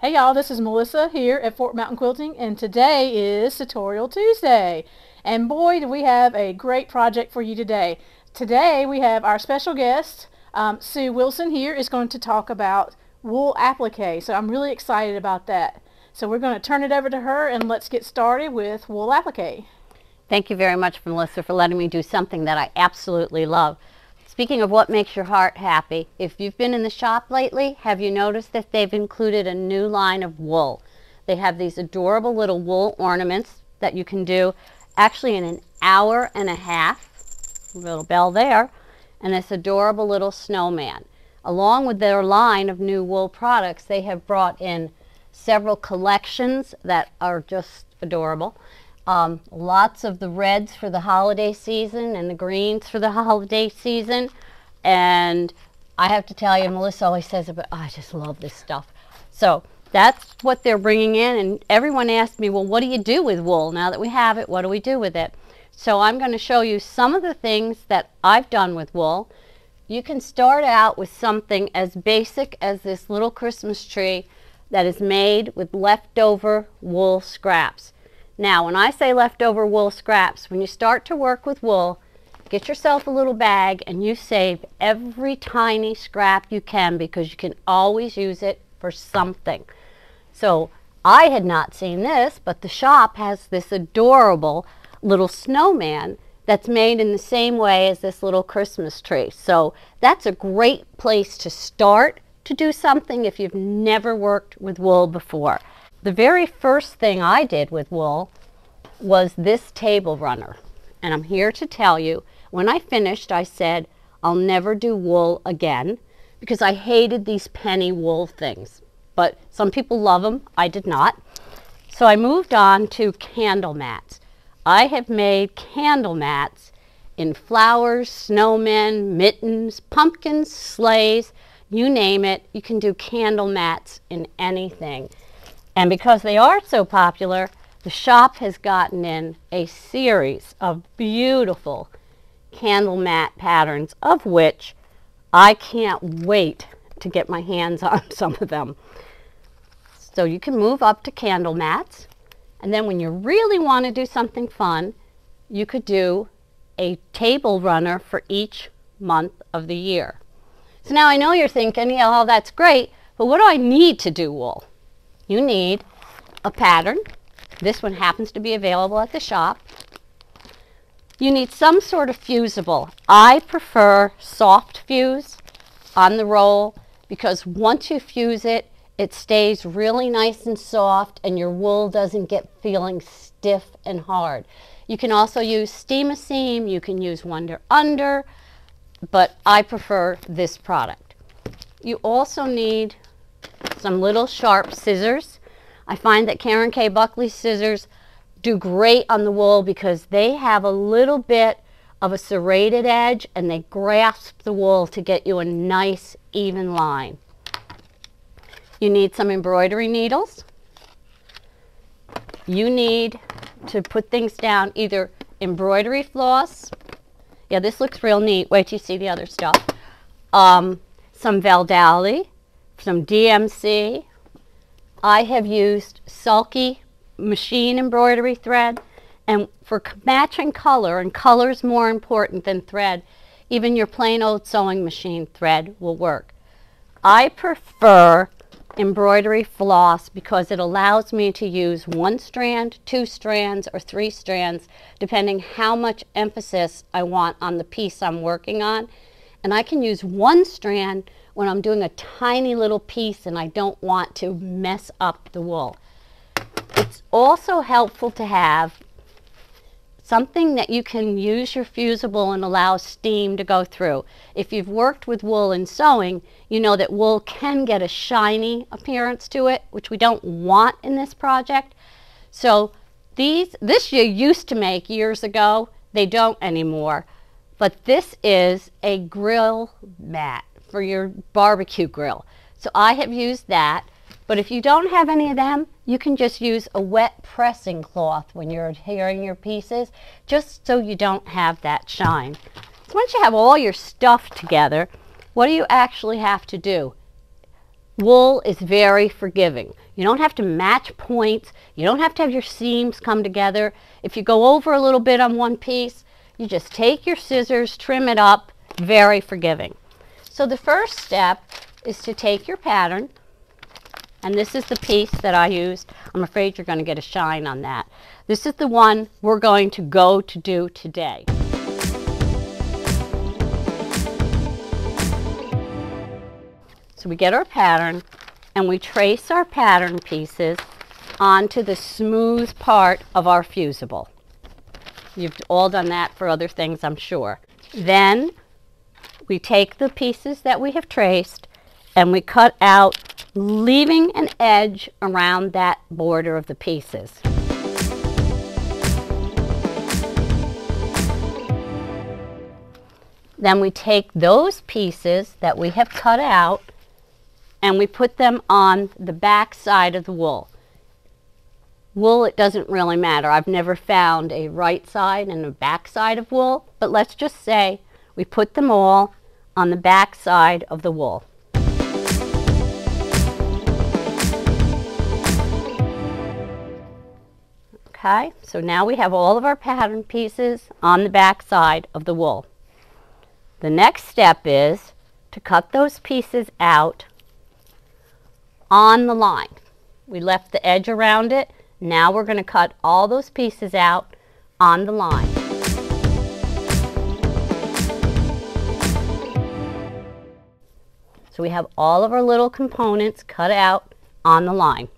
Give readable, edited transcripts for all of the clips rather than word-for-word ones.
Hey y'all, this is Melissa here at Mtn Quilting, and today is Tutorial Tuesday. And boy, do we have a great project for you today. Today we have our special guest, Sue Wilson here, is going to talk about wool applique. So I'm really excited about that. So we're going to turn it over to her and let's get started with wool applique. Thank you very much, Melissa, for letting me do something that I absolutely love. Speaking of what makes your heart happy, if you've been in the shop lately, have you noticed that they've included a new line of wool? They have these adorable little wool ornaments that you can do actually in an hour and a half. Little bell there. And this adorable little snowman. Along with their line of new wool products, they have brought in several collections that are just adorable. Lots of the reds for the holiday season and the greens for the holiday season. And I have to tell you, Melissa always says, oh, I just love this stuff. So that's what they're bringing in. And everyone asked me, well, what do you do with wool? Now that we have it, what do we do with it? So I'm going to show you some of the things that I've done with wool. You can start out with something as basic as this little Christmas tree that is made with leftover wool scraps. Now, when I say leftover wool scraps, when you start to work with wool, get yourself a little bag and you save every tiny scrap you can, because you can always use it for something. So I had not seen this, but the shop has this adorable little snowman that's made in the same way as this little Christmas tree. So that's a great place to start to do something if you've never worked with wool before. The very first thing I did with wool was this table runner. And I'm here to tell you, when I finished, I said, I'll never do wool again, because I hated these penny wool things. But some people love them. I did not. So I moved on to candle mats. I have made candle mats in flowers, snowmen, mittens, pumpkins, sleighs, you name it. You can do candle mats in anything. And because they are so popular, the shop has gotten in a series of beautiful candle mat patterns, of which I can't wait to get my hands on some of them. So you can move up to candle mats. And then when you really want to do something fun, you could do a table runner for each month of the year. So now I know you're thinking, yeah, oh, that's great, but what do I need to do wool? You need a pattern. This one happens to be available at the shop. You need some sort of fusible. I prefer soft fuse on the roll, because once you fuse it, it stays really nice and soft and your wool doesn't get feeling stiff and hard. You can also use steam-a-seam, you can use Wonder Under, but I prefer this product. You also need some little sharp scissors. I find that Karen K. Buckley scissors do great on the wool because they have a little bit of a serrated edge and they grasp the wool to get you a nice even line. You need some embroidery needles. You need to put things down, either embroidery floss. Yeah, this looks real neat. Wait till you see the other stuff. Some Valdali, some DMC. I have used sulky machine embroidery thread, and for matching color, and color is more important than thread, even your plain old sewing machine thread will work. I prefer embroidery floss because it allows me to use 1 strand, 2 strands, or 3 strands, depending how much emphasis I want on the piece I'm working on. And I can use 1 strand when I'm doing a tiny little piece and I don't want to mess up the wool. It's also helpful to have something that you can use your fusible and allow steam to go through. If you've worked with wool in sewing, you know that wool can get a shiny appearance to it, which we don't want in this project. So this you used to make years ago. They don't anymore. But this is a grill mat for your barbecue grill. So I have used that. But if you don't have any of them, you can just use a wet pressing cloth when you're adhering your pieces, just so you don't have that shine. So once you have all your stuff together, what do you actually have to do? Wool is very forgiving. You don't have to match points. You don't have to have your seams come together. If you go over a little bit on one piece, you just take your scissors, trim it up. Very forgiving. So the first step is to take your pattern, and this is the piece that I used. I'm afraid you're going to get a shine on that. This is the one we're going to go to do today. So we get our pattern and we trace our pattern pieces onto the smooth part of our fusible. You've all done that for other things, I'm sure. Then we take the pieces that we have traced and we cut out, leaving an edge around that border of the pieces. Then we take those pieces that we have cut out and we put them on the back side of the wool. Wool, it doesn't really matter. I've never found a right side and a back side of wool, but let's just say we put them all on the back side of the wool. Okay, so now we have all of our pattern pieces on the back side of the wool. The next step is to cut those pieces out on the line. We left the edge around it. Now we're going to cut all those pieces out on the line. So we have all of our little components cut out on the line.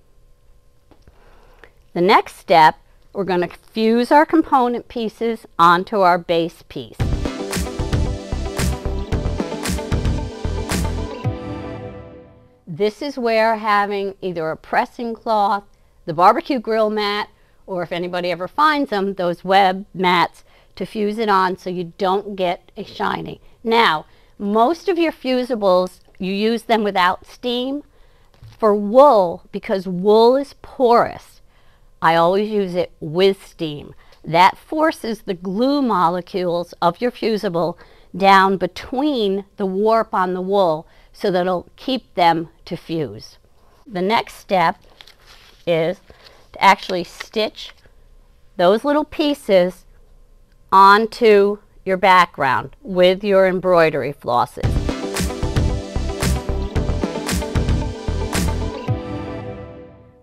The next step, we're going to fuse our component pieces onto our base piece. This is where having either a pressing cloth, the barbecue grill mat, or if anybody ever finds them, those web mats to fuse it on so you don't get a shiny. Now, most of your fusibles, you use them without steam. For wool, because wool is porous, I always use it with steam. That forces the glue molecules of your fusible down between the warp on the wool so that it'll keep them to fuse. The next step is to actually stitch those little pieces onto your background with your embroidery flosses.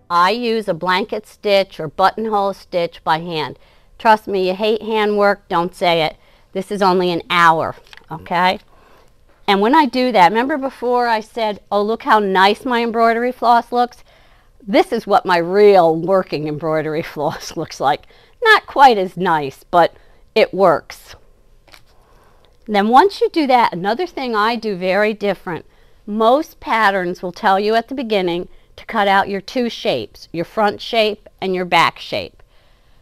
I use a blanket stitch or buttonhole stitch by hand. Trust me, you hate handwork, don't say it. This is only an hour, okay? And when I do that, remember before I said, oh, look how nice my embroidery floss looks? This is what my real working embroidery floss looks like. Not quite as nice, but it works. And then once you do that, another thing I do very different. Most patterns will tell you at the beginning to cut out your two shapes, your front shape and your back shape.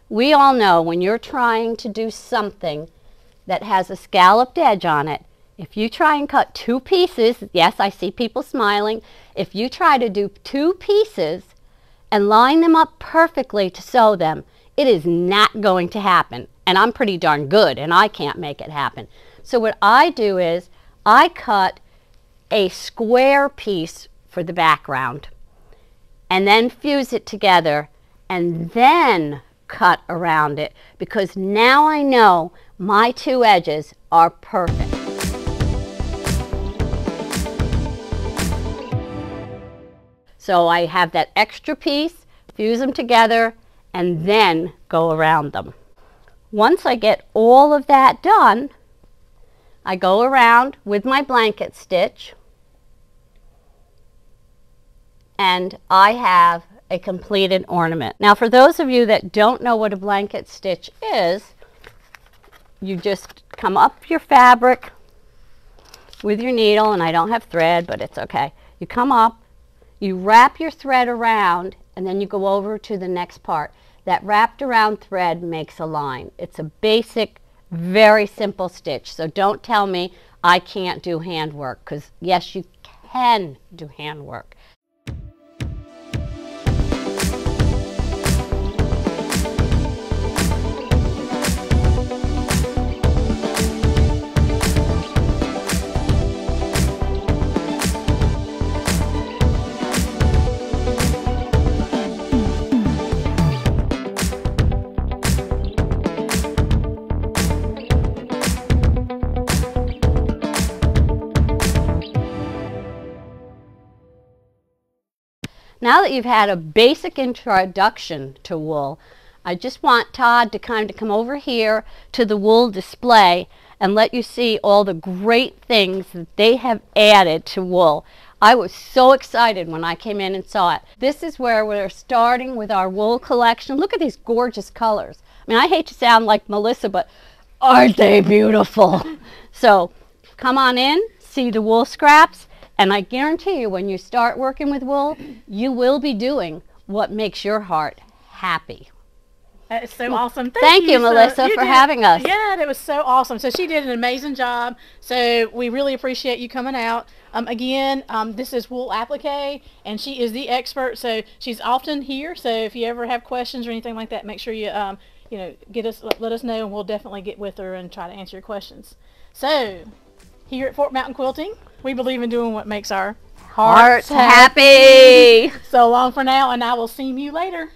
We all know when you're trying to do something that has a scalloped edge on it, if you try and cut two pieces, yes, I see people smiling, if you try to do two pieces and line them up perfectly to sew them, it is not going to happen. And I'm pretty darn good and I can't make it happen. So what I do is I cut a square piece for the background and then fuse it together and then cut around it, because now I know my two edges are perfect. So I have that extra piece, fuse them together, and then go around them. Once I get all of that done, I go around with my blanket stitch, and I have a completed ornament. Now, for those of you that don't know what a blanket stitch is, you just come up your fabric with your needle, and I don't have thread, but it's okay. You come up, you wrap your thread around, and then you go over to the next part. That wrapped around thread makes a line. It's a basic, very simple stitch. So don't tell me I can't do handwork, because yes, you can do handwork. Now that you've had a basic introduction to wool, I just want Todd to kind of come over here to the wool display and let you see all the great things that they have added to wool. I was so excited when I came in and saw it. This is where we're starting with our wool collection. Look at these gorgeous colors. I mean, I hate to sound like Melissa, but aren't they beautiful? So come on in, see the wool scraps, and I guarantee you when you start working with wool, you will be doing what makes your heart happy. That is so awesome. Thank you, Melissa, for having us. Yeah, that was so awesome. So she did an amazing job. So we really appreciate you coming out. Again, this is Wool Appliqué, and she is the expert. So she's often here. So if you ever have questions or anything like that, make sure you let us know, and we'll definitely get with her and try to answer your questions. So here at Mtn Quilting, we believe in doing what makes our hearts happy. So long for now, and I will see you later.